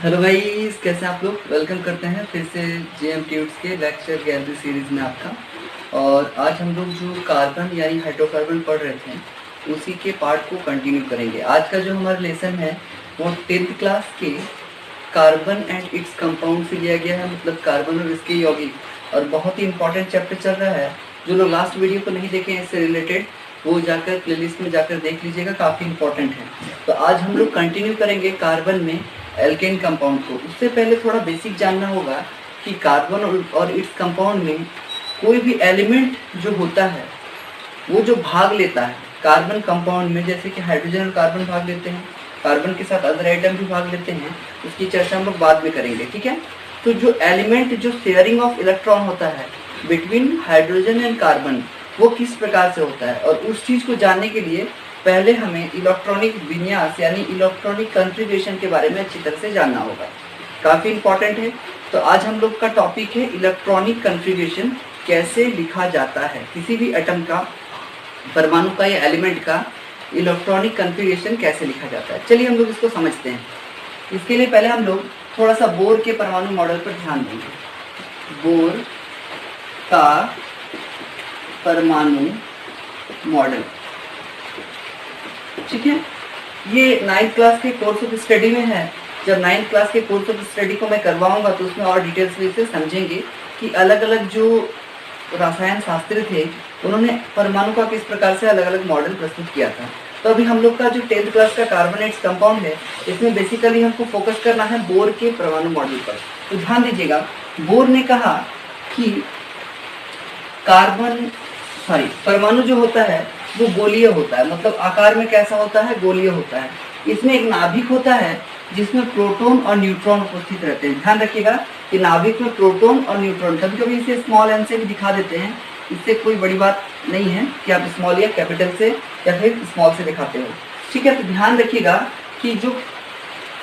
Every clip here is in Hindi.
हेलो गाइस, कैसे हैं आप लोग। वेलकम करते हैं फिर से जेएम ट्यूट्स के लेक्चर गैलरी सीरीज़ में आपका। और आज हम लोग जो कार्बन यानी हाइड्रोकार्बन पढ़ रहे थे उसी के पार्ट को कंटिन्यू करेंगे। आज का जो हमारा लेसन है वो 10th क्लास के कार्बन एंड इट्स कंपाउंड से लिया गया है, मतलब कार्बन और इसके यौगिक। और बहुत ही इंपॉर्टेंट चैप्टर चल रहा है। जो लोग लास्ट वीडियो को नहीं देखे हैं इससे रिलेटेड, वो जाकर प्लेलिस्ट में जाकर देख लीजिएगा, काफ़ी इंपॉर्टेंट है। तो आज हम लोग कंटिन्यू करेंगे कार्बन में एल्केन कंपाउंड को। उससे पहले थोड़ा बेसिक जानना होगा कि कार्बन और इट्स कंपाउंड में कोई भी एलिमेंट जो होता है वो जो भाग लेता है कार्बन कंपाउंड में, जैसे कि हाइड्रोजन और कार्बन भाग लेते हैं, कार्बन के साथ अदर आइटम भी भाग लेते हैं, उसकी चर्चा हम लोग बाद में करेंगे, ठीक है। तो जो एलिमेंट जो शेयरिंग ऑफ इलेक्ट्रॉन होता है बिटवीन हाइड्रोजन एंड कार्बन, वो किस प्रकार से होता है, और उस चीज़ को जानने के लिए पहले हमें इलेक्ट्रॉनिक विन्यास यानी इलेक्ट्रॉनिक कॉन्फ़िगरेशन के बारे में अच्छी तरह से जानना होगा। काफ़ी इंपॉर्टेंट है। तो आज हम लोग का टॉपिक है इलेक्ट्रॉनिक कॉन्फ़िगरेशन, कैसे लिखा जाता है किसी भी एटम का, परमाणु का या एलिमेंट का इलेक्ट्रॉनिक कॉन्फ़िगरेशन कैसे लिखा जाता है। चलिए हम लोग इसको समझते हैं। इसके लिए पहले हम लोग थोड़ा सा बोर के परमाणु मॉडल पर ध्यान देंगे। बोर का परमाणु मॉडल, ठीक है। ये 9th क्लास के कोर्स ऑफ स्टडी में है। जब 9th क्लास के कोर्स ऑफ स्टडी को मैं करवाऊंगा तो उसमें और डिटेल्स में से समझेंगे कि अलग अलग जो रसायन शास्त्री थे उन्होंने परमाणु का किस प्रकार से अलग अलग मॉडल प्रस्तुत किया था। तो अभी हम लोग का जो 10th क्लास का कार्बोनेट्स कंपाउंड है, इसमें बेसिकली हमको फोकस करना है बोर के परमाणु मॉडल पर। तो ध्यान दीजिएगा, बोर ने कहा कि परमाणु जो होता है वो गोलीय होता है, मतलब आकार में कैसा होता है, गोलीय होता है। इसमें एक नाभिक होता है जिसमें प्रोटॉन और न्यूट्रॉन उपस्थित रहते हैं। ध्यान रखिएगा कि नाभिक में प्रोटॉन और न्यूट्रॉन, कभी कभी इसे स्मॉल एन से भी दिखा देते हैं, इससे कोई बड़ी बात नहीं है कि आप स्मॉल या कैपिटल से या फिर स्मॉल से दिखाते हो, ठीक है। तो ध्यान रखिएगा कि जो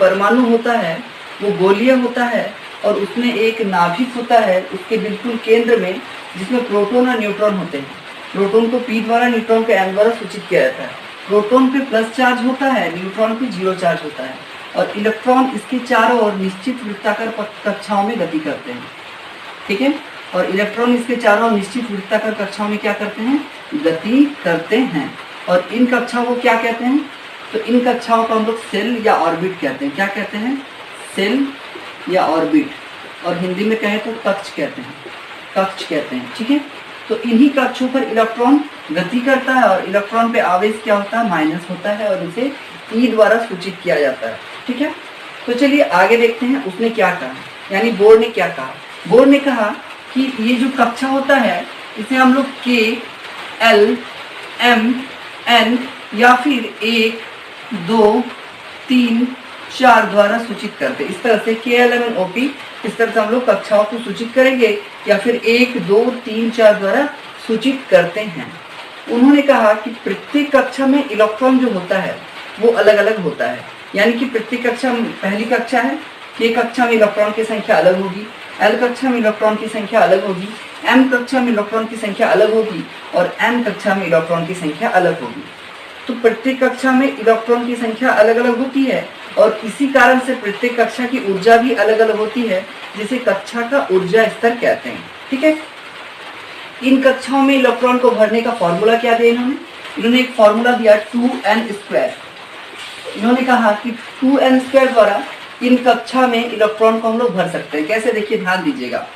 परमाणु होता है वो गोलीय होता है और उसमें एक नाभिक होता है उसके बिल्कुल केंद्र में, जिसमें प्रोटॉन और न्यूट्रॉन होते हैं। प्रोटॉन को P द्वारा, न्यूट्रॉन को N द्वारा सूचित किया जाता है। प्रोटॉन पे प्लस चार्ज होता है, न्यूट्रॉन पे 0 चार्ज होता है, और इलेक्ट्रॉन इसके चारों ओर निश्चित वृत्ताकार कक्षाओं में गति करते हैं, ठीक है। और इलेक्ट्रॉन इसके चारों ओर निश्चित वृत्ताकार कक्षाओं में क्या करते हैं, गति करते हैं। और इन कक्षाओं को क्या कहते हैं, तो इन कक्षाओं को हम लोग सेल या ऑर्बिट कहते हैं। क्या कहते हैं, सेल या ऑर्बिट, और हिंदी में कहें तो कक्ष कहते हैं, कक्ष कहते हैं, ठीक है। तो इन्हीं कक्षों पर इलेक्ट्रॉन गति करता है और इलेक्ट्रॉन पे आवेश क्या होता है, माइनस होता है, और उसे ई द्वारा सूचित किया जाता है, ठीक है। तो चलिए आगे देखते हैं उसने क्या कहा, यानी बोर ने क्या कहा। बोर ने कहा कि ये जो कक्षा होता है इसे हम लोग के, एल, एम, एन या फिर 1, 2, 3, 4 द्वारा सूचित करते हैं। इस तरह से के, एल, एम, एन, ओ, पी, इस तरह से हम लोग कक्षाओं को सूचित करेंगे, या फिर 1, 2, 3, 4 द्वारा सूचित करते हैं। उन्होंने कहा कि प्रत्येक कक्षा में इलेक्ट्रॉन जो होता है वो अलग अलग होता है, यानी कि प्रत्येक कक्षा में, पहली कक्षा है, के कक्षा में इलेक्ट्रॉन की संख्या अलग होगी, एल कक्षा में इलेक्ट्रॉन की संख्या अलग होगी, एम कक्षा में इलेक्ट्रॉन की संख्या अलग होगी, और एन कक्षा में इलेक्ट्रॉन की संख्या अलग होगी। तो प्रत्येक कक्षा में इलेक्ट्रॉन की संख्या अलग अलग होती है, और इसी कारण से प्रत्येक कक्षा की ऊर्जा भी अलग अलग होती है, जिसे कक्षा का ऊर्जा स्तर कहते हैं, ठीक है। इन कक्षाओं में इलेक्ट्रॉन को भरने का फॉर्मूला क्या दिया इन्होंने एक फॉर्मूला दिया 2n²। इन्होंने कहा कि 2n² द्वारा इन कक्षा में इलेक्ट्रॉन को हम लोग भर सकते हैं। कैसे, देखिए, ध्यान दीजिएगा,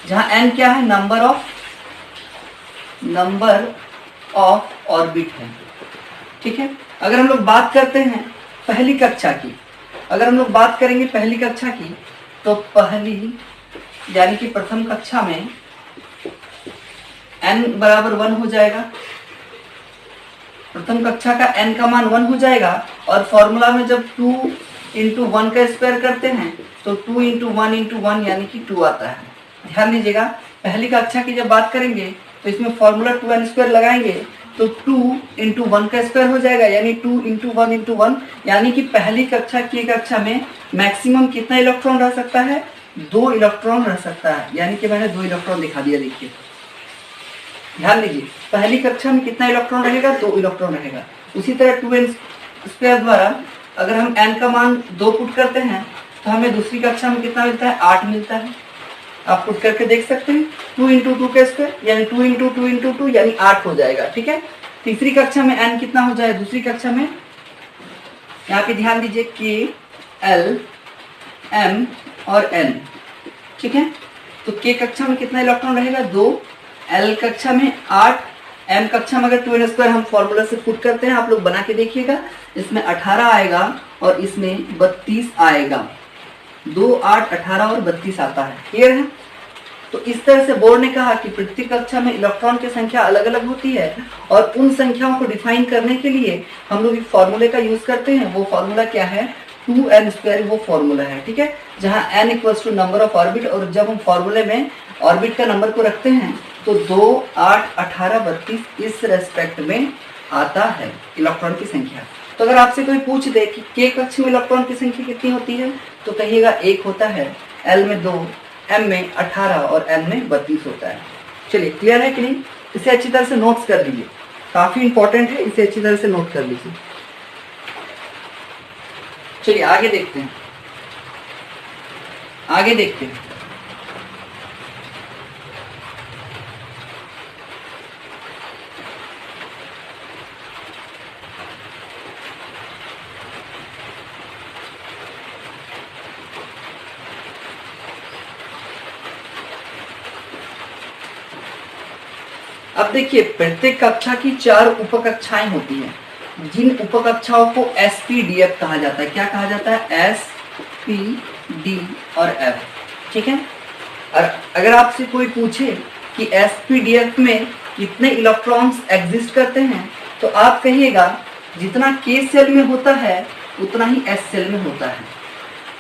जहाँ n क्या है, नंबर ऑफ ऑर्बिट है, ठीक है। अगर हम लोग बात करते हैं पहली कक्षा की, अगर हम लोग बात करेंगे पहली कक्षा की, तो पहली यानी कि प्रथम कक्षा में n बराबर 1 हो जाएगा। प्रथम कक्षा का n का मान 1 हो जाएगा, और फॉर्मूला में जब 2 × 1 का स्क्वायर करते हैं तो 2 × 1 × 1 यानी कि 2 आता है। ध्यान दीजिएगा, पहली कक्षा की जब बात करेंगे तो इसमें फॉर्मूला 2n² लगाएंगे तो 2 × 1 का स्क्वायर हो जाएगा, यानी 2 × 1 × 1, यानी कि पहली कक्षा की कक्षा में मैक्सिमम कितना इलेक्ट्रॉन रह सकता है, 2 इलेक्ट्रॉन रह सकता है। यानी कि मैंने 2 इलेक्ट्रॉन दिखा दिया, देखिए, ध्यान दीजिए, पहली कक्षा में कितना इलेक्ट्रॉन रहेगा, 2 इलेक्ट्रॉन रहेगा। उसी तरह 2n² द्वारा अगर हम n का मान 2 पुट करते हैं तो हमें दूसरी कक्षा में कितना मिलता है, 8 मिलता है। आप पुट करके देख सकते हैं, 2 × 2 का स्क्वायर यानी 2 × 2 × 2 यानी 8 हो जाएगा। ठीक है, तीसरी कक्षा में n कितना हो जाए, दूसरी कक्षा में यहाँ पे ध्यान दीजिए k, l, m और n। ठीक है, तो k कक्षा में कितना इलेक्ट्रॉन रहेगा, 2, l कक्षा में 8, m कक्षा में अगर 2n² हम फॉर्मूला से पुट करते हैं, आप लोग बना के देखिएगा, इसमें 18 आएगा और इसमें 32 आएगा। 2, 8, 18 और 32 आता है। क्लियर है? तो इस तरह से बोर्ड ने कहा कि प्रत्येक कक्षा में इलेक्ट्रॉन की संख्या अलग अलग होती है और उन संख्याओं को डिफाइन करने के लिए हम लोग एक फॉर्मूले का यूज करते हैं। वो फॉर्मूला क्या है, 2n², वो फॉर्मूला है। ठीक है, जहां n = नंबर ऑफ ऑर्बिट, और जब हम फॉर्मूले में ऑर्बिट का नंबर को रखते हैं तो 2, 8, 18, 32 इस रेस्पेक्ट में आता है इलेक्ट्रॉन की संख्या। तो अगर आपसे कोई पूछ दे कि k कक्षा में इलेक्ट्रॉन की संख्या कितनी होती है, तो कहिएगा 1 होता है, l में 2, m में 18 और n में 32 होता है। चलिए, क्लियर है कि नहीं? इसे अच्छी तरह से नोट्स कर लीजिए, काफी इंपॉर्टेंट है, इसे अच्छी तरह से नोट कर लीजिए। चलिए आगे देखते हैं, आगे देखते हैं। अब देखिए, प्रत्येक कक्षा की 4 उपकक्षाएं होती हैं, जिन उपकक्षाओं को SPDF कहा जाता है। क्या कहा जाता है, SPD और F। ठीक है, और अगर आपसे कोई पूछे कि SPDF में कितने इलेक्ट्रॉन्स एग्जिस्ट करते हैं, तो आप कहिएगा जितना K सेल में होता है उतना ही S सेल में होता है।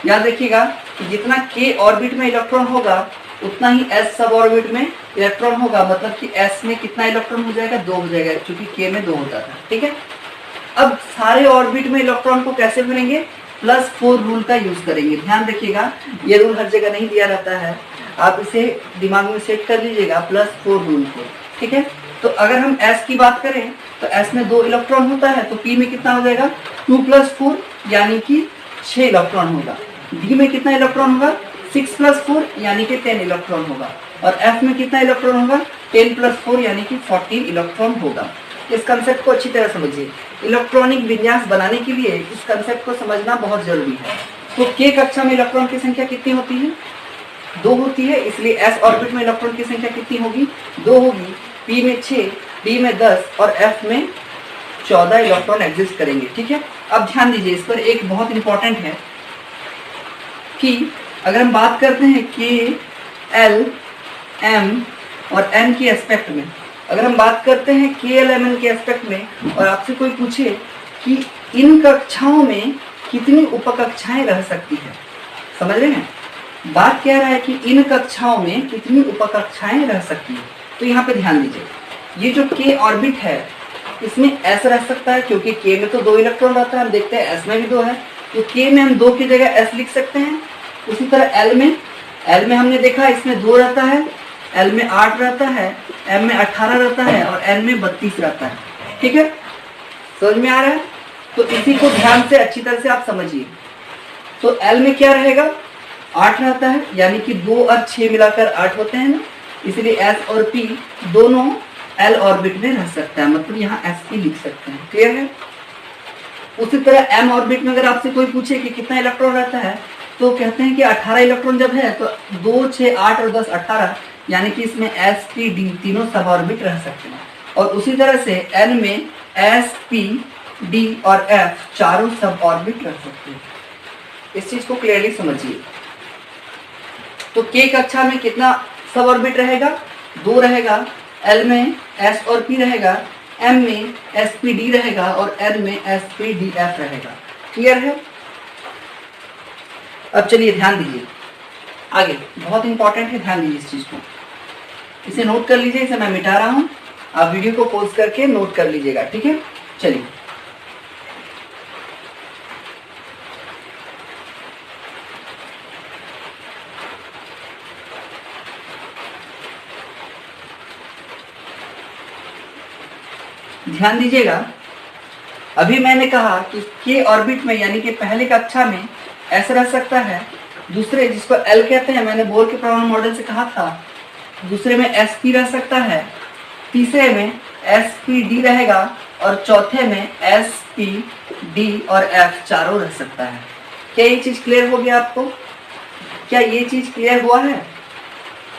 याद रखिएगा कि जितना K ऑर्बिट में इलेक्ट्रॉन होगा उतना ही S सब ऑर्बिट में इलेक्ट्रॉन होगा, मतलब कि S में कितना इलेक्ट्रॉन हो जाएगा, 2 हो जाएगा, क्योंकि K में 2 होता था। ठीक है, अब सारे ऑर्बिट में इलेक्ट्रॉन को कैसे भरेंगे, +4 रूल का यूज करेंगे। ध्यान रखिएगा, ये रूल हर जगह नहीं दिया रहता है, आप इसे दिमाग में सेट कर लीजिएगा, +4 रूल को। ठीक है, तो अगर हम S की बात करें तो S में 2 इलेक्ट्रॉन होता है, तो P में कितना हो जाएगा, 2 + 4 यानी कि 6 इलेक्ट्रॉन होगा। D में कितना इलेक्ट्रॉन होगा, 6 + 4 यानी कि 10 इलेक्ट्रॉन होगा। और F में कितना इलेक्ट्रॉन होगा, 10 + 4 यानी कि 14 इलेक्ट्रॉन होगा। इस कंसेप्ट को अच्छी तरह समझिए। इलेक्ट्रॉनिक विन्यास बनाने के लिए इस कंसेप्ट को समझना बहुत जरूरी है। तो K कक्षा में इलेक्ट्रॉन की संख्या कितनी होती है, 2 होती है, इसलिए S ऑर्बिट में इलेक्ट्रॉन की संख्या कितनी होगी, 2 होगी। P में 6, D में 10 और F में 14 इलेक्ट्रॉन एग्जिस्ट करेंगे। ठीक है, अब ध्यान दीजिए, इस पर एक बहुत इंपॉर्टेंट है कि अगर हम बात करते हैं K, L, M और N के एस्पेक्ट में, अगर हम बात करते हैं K, L, M, N के एस्पेक्ट में, और आपसे कोई पूछे कि इन कक्षाओं में कितनी उपकक्षाएं रह सकती है, समझ रहे हैं, बात कह रहा है कि इन कक्षाओं में कितनी उपकक्षाएं रह सकती है। तो यहाँ पे ध्यान दीजिए, ये जो K ऑर्बिट है इसमें S रह सकता है, क्योंकि K में तो 2 इलेक्ट्रॉन रहता है, हम देखते हैं S में भी 2 है, तो K में हम 2 की जगह S लिख सकते हैं। उसी तरह L में हमने देखा इसमें 2 रहता है, L में 8 रहता है, M में 18 रहता है और N में 32 रहता है। ठीक है, समझ में आ रहा है? तो इसी को ध्यान से अच्छी तरह से आप समझिए। तो L में क्या रहेगा, 8 रहता है, यानी कि 2 और 6 मिलाकर 8 होते हैं ना, इसलिए S और P दोनों L ऑर्बिट में रह सकता है, मतलब यहाँ SP लिख सकते हैं। क्लियर है? उसी तरह M ऑर्बिट में अगर आपसे कोई पूछे कि कितना इलेक्ट्रॉन रहता है, तो कहते हैं कि 18 इलेक्ट्रॉन जब है तो 2, 6, 8 और 10 18, यानी कि इसमें S, P, D तीनों सब ऑर्बिट रह सकते हैं। और उसी तरह से N में S, P, D और F चारों सब ऑर्बिट रह सकते हैं। इस चीज को क्लियरली समझिए। तो K कक्षा में कितना सब ऑर्बिट रहेगा, 2 रहेगा, L में S और P रहेगा, M में S, P, D रहेगा और N में S, P, D, F रहेगा। क्लियर है? अब चलिए ध्यान दीजिए आगे, बहुत इंपॉर्टेंट है, ध्यान दीजिए इस चीज को, इसे नोट कर लीजिए। इसे मैं मिटा रहा हूं, आप वीडियो को पॉज करके नोट कर लीजिएगा। ठीक है, चलिए ध्यान दीजिएगा अभी मैंने कहा कि k ऑर्बिट में यानी कि पहले कक्षा में s रह सकता है, दूसरे जिसको l कहते हैं, मैंने बोर के परमाणु मॉडल से कहा था, दूसरे में sp रह सकता है, तीसरे में spd रहेगा और चौथे में sp d और f चारों रह सकता है। क्या ये चीज क्लियर हो गया आपको? क्या ये चीज क्लियर हुआ है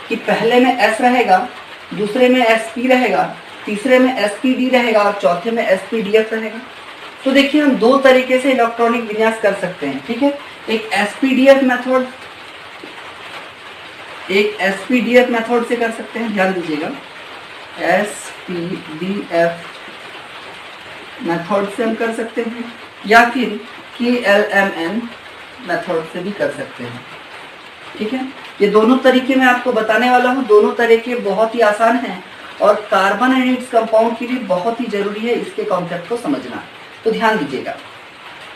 कि पहले में s रहेगा, दूसरे में sp रहेगा, तीसरे में spd रहेगा और चौथे में spdf रहेगा? तो देखिए हम दो तरीके से इलेक्ट्रॉनिक विन्यास कर सकते हैं, ठीक है। एक spdf मेथड, एक spdf मेथड से कर सकते हैं, ध्यान दीजिएगा, spdf मेथड से हम कर सकते हैं, या फिर KLMN मेथड से भी कर सकते हैं, ठीक है। ये दोनों तरीके मैं आपको बताने वाला हूँ, दोनों तरीके बहुत ही आसान हैं और कार्बन एंड इट्स कंपाउंड के लिए बहुत ही जरूरी है इसके कॉन्सेप्ट को समझना। तो ध्यान दीजिएगा,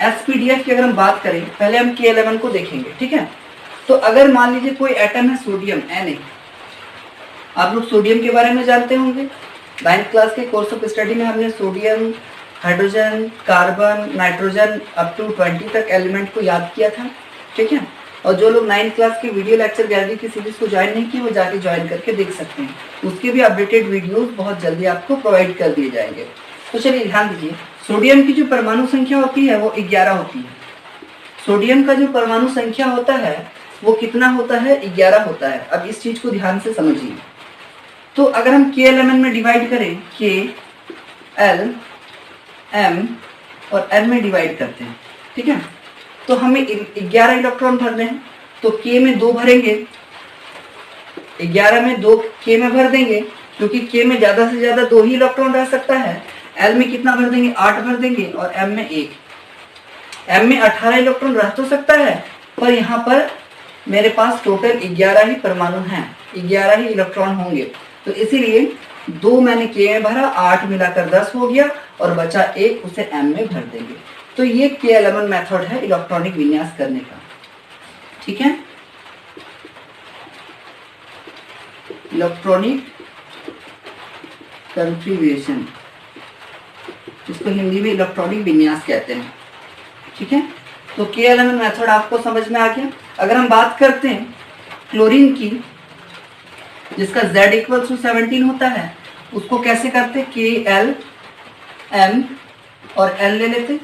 SPDF की अगर हम बात करें, पहले हम K11 को देखेंगे, ठीक है। तो अगर मान लीजिए कोई एटम है सोडियम Na, आप लोग सोडियम के बारे में जानते होंगे, 9th क्लास के कोर्स ऑफ स्टडी में हमने sodium, hydrogen, carbon, nitrogen up to 20 तक एलिमेंट को याद किया था, ठीक है। और जो लोग 9th क्लास के वीडियो लेक्चर गैलरी की सीरीज को ज्वाइन नहीं की, वो जाके ज्वाइन करके देख सकते हैं, उसके भी अपडेटेड वीडियोस बहुत जल्दी आपको प्रोवाइड कर दिए जाएंगे। तो चलिए ध्यान दीजिए, सोडियम की जो परमाणु संख्या होती है वो 11 होती है। सोडियम का जो परमाणु संख्या होता है वो कितना होता है? 11 होता है। अब इस चीज को ध्यान से समझिए। तो अगर हम KLMN में डिवाइड करें, K, L, M और N में डिवाइड करते हैं, ठीक है, तो हमें 11 इलेक्ट्रॉन भरने हैं। तो K में 2 भरेंगे, 11 में 2 K में भर देंगे, क्योंकि K में ज्यादा से ज्यादा 2 ही इलेक्ट्रॉन रह सकता है। L में कितना भर देंगे? 8 भर देंगे और M में 1। M में 18 इलेक्ट्रॉन रह तो सकता है, पर यहाँ पर मेरे पास टोटल 11 ही परमाणु हैं, 11 ही इलेक्ट्रॉन होंगे। तो इसीलिए 2 मैंने K में भरा, 8 मिलाकर 10 हो गया और बचा 1, उसे M में भर देंगे। तो ये K11 मेथड है इलेक्ट्रॉनिक विन्यास करने का, ठीक है। इलेक्ट्रॉनिक कॉन्फ़िगरेशन, जिसको हिंदी में इलेक्ट्रॉनिक विन्यास कहते हैं, ठीक है। तो K11 मेथड आपको समझ में आ गया। अगर हम बात करते हैं क्लोरीन की, जिसका Z = 17 होता है, उसको कैसे करते? KL M और L ले लेते,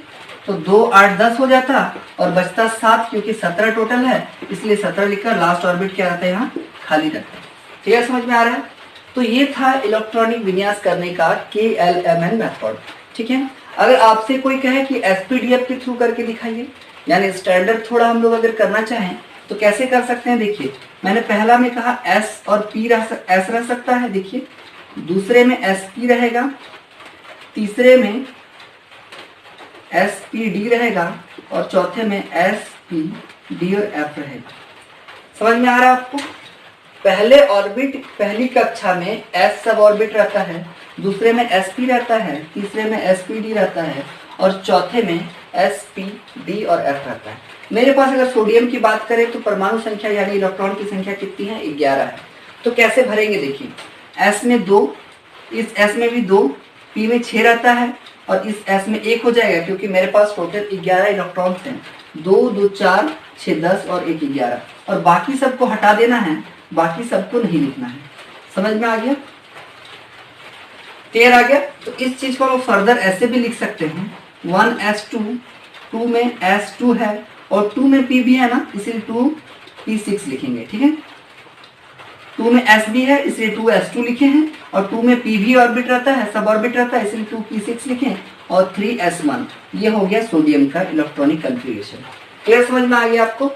तो 2 8 10 हो जाता और बचता 7, क्योंकि 17 टोटल है, इसलिए 17 लिखकर लास्ट ऑर्बिट क्या रहता है? यहाँ खाली रहता है। ठीक है, समझ में आ रहा है? तो ये था इलेक्ट्रॉनिक विन्यास करने का KLMN मेथड, ठीक है। अगर आपसे कोई कहे कि SPDF के थ्रू करके दिखाइए, यानी स्टैंडर्ड थोड़ा हम लोग अगर करना चाहें तो कैसे कर सकते हैं? देखिए, मैंने पहला में कहा S और P S रह सकता है, देखिए, दूसरे में SP रहेगा, तीसरे में SPD रहेगा और चौथे में SPD और F रहेगा। समझ में आ रहा है आपको? पहले ऑर्बिट, पहली कक्षा में S सब ऑर्बिट रहता है, दूसरे में SP रहता है, तीसरे में SPD रहता है और चौथे में SPD और F रहता है। मेरे पास अगर सोडियम की बात करें तो परमाणु संख्या यानी इलेक्ट्रॉन की संख्या कितनी है? 11 है। तो कैसे भरेंगे? देखिए, S में 2, इस S में भी 2, P में 6 रहता है और इस S में 1 हो जाएगा, क्योंकि मेरे पास टोटल 11 इलेक्ट्रॉन हैं। 2 2 4 6 10 और 1 11, और बाकी सबको हटा देना है, बाकी सबको नहीं लिखना है। समझ में आ गया? क्लियर आ गया? तो इस चीज को हम फर्दर ऐसे भी लिख सकते हैं, 1s2, 2 में s2 है और 2 में p भी है ना, इसलिए 2p6 लिखेंगे, ठीक है। 2 में s भी है इसलिए 2s2 लिखे हैं और 2 में p भी ऑर्बिट रहता है, सब ऑर्बिट रहता है, इसलिए 2p6 लिखें और 3s1। ये हो गया सोडियम का इलेक्ट्रॉनिक कॉन्फ़िगरेशन। क्लियर समझ में आ गया आपको?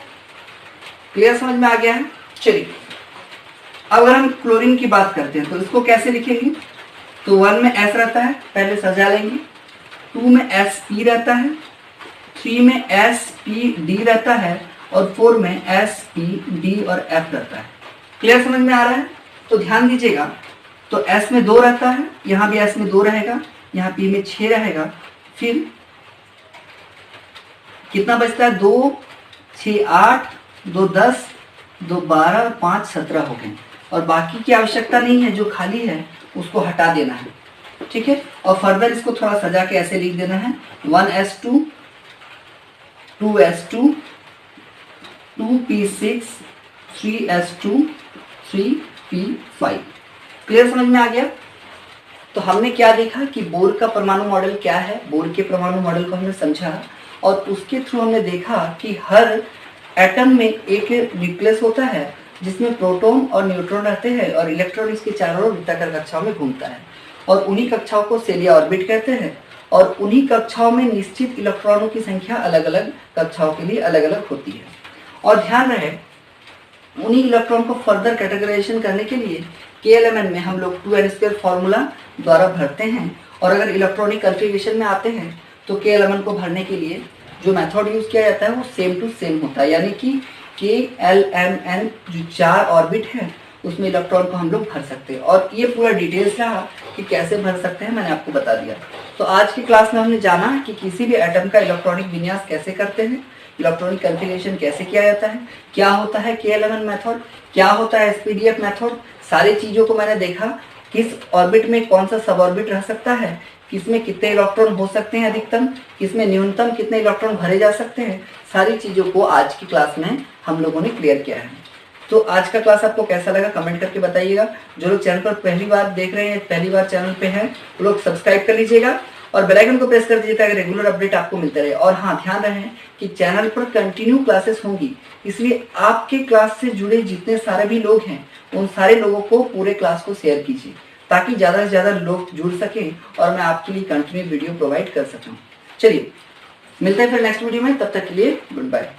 क्लियर समझ में आ गया है? चलिए, अब अगर हम क्लोरीन की बात करते हैं तो इसको कैसे लिखेंगे? तो 1 में S रहता है, पहले सजा लेंगे, 2 में SP रहता है, 3 में SPD रहता है और 4 में SPD और F रहता है। क्लियर समझ में आ रहा है? तो ध्यान दीजिएगा, तो S में 2 रहता है, यहाँ भी S में 2 रहेगा, यहाँ P में 6 रहेगा, फिर कितना बचता है? 2 6 8, 2 10, 2 12, 5 17 हो गए, और बाकी की आवश्यकता नहीं है, जो खाली है उसको हटा देना है। ठीक है। और फर्दर इसको थोड़ा सजा के ऐसे लिख देना है 1s2 2s2 2p6 3s2 3p5। Clear, समझ में आ गया। तो हमने क्या देखा कि बोर का परमाणु मॉडल क्या है, बोर के परमाणु मॉडल को हमने समझा और उसके थ्रू हमने देखा कि हर एटम में एक न्यूक्लियस होता है जिसमें प्रोटॉन और न्यूट्रॉन रहते हैं और इलेक्ट्रॉन इसके चारों ओर वृत्ताकार कक्षाओं में घूमता है और उन्हीं कक्षाओं को शेल या ऑर्बिट कहते हैं और उन्हीं कक्षाओं में निश्चित इलेक्ट्रॉनों की संख्या अलग अलग कक्षाओं के लिए अलग अलग होती है। और ध्यान रहे उन्हीं इलेक्ट्रॉन को फर्दर कैटेगराइजेशन करने के लिए KLMN में हम लोग 2n² फॉर्मूला द्वारा भरते हैं और अगर इलेक्ट्रॉनिक कन्फिग्रेशन में आते हैं तो KLMN को भरने के लिए जो मेथड यूज किया जाता है वो सेम टू सेम होता है, यानी कि KLMN जो 4 ऑर्बिट है उसमें इलेक्ट्रॉन को हम लोग भर सकते हैं। और ये पूरा डिटेल्स रहा कि कैसे भर सकते हैं, मैंने आपको बता दिया। तो आज की क्लास में हमने जाना कि किसी भी एटम का इलेक्ट्रॉनिक विन्यास कैसे करते हैं, इलेक्ट्रॉनिक कन्फिग्रेशन कैसे किया जाता है, क्या होता है KLMN मेथड, क्या होता है SPDF मेथड, सारी चीज़ों को मैंने देखा। किस ऑर्बिट में कौन सा सब ऑर्बिट रह सकता है, किसमें कितने इलेक्ट्रॉन हो सकते हैं अधिकतम, किसमें न्यूनतम कितने इलेक्ट्रॉन भरे जा सकते हैं, सारी चीज़ों को आज की क्लास में हम लोगों ने क्लियर किया है। तो आज का क्लास आपको कैसा लगा कमेंट करके बताइएगा। जो लोग चैनल पर पहली बार देख रहे हैं, पहली बार चैनल पे हैं, वो लोग सब्सक्राइब कर लीजिएगा और बेल आइकन को प्रेस कर दीजिए ताकि रेगुलर अपडेट आपको मिलते रहे। और हाँ, ध्यान रहे कि चैनल पर कंटिन्यू क्लासेस होंगी, इसलिए आपके क्लास से जुड़े जितने सारे भी लोग हैं उन सारे लोगों को पूरे क्लास को शेयर कीजिए ताकि ज़्यादा से ज़्यादा लोग जुड़ सकें और मैं आपके लिए कंटिन्यू वीडियो प्रोवाइड कर सकूँ। चलिए मिलते हैं फिर नेक्स्ट वीडियो में, तब तक के लिए गुड बाय।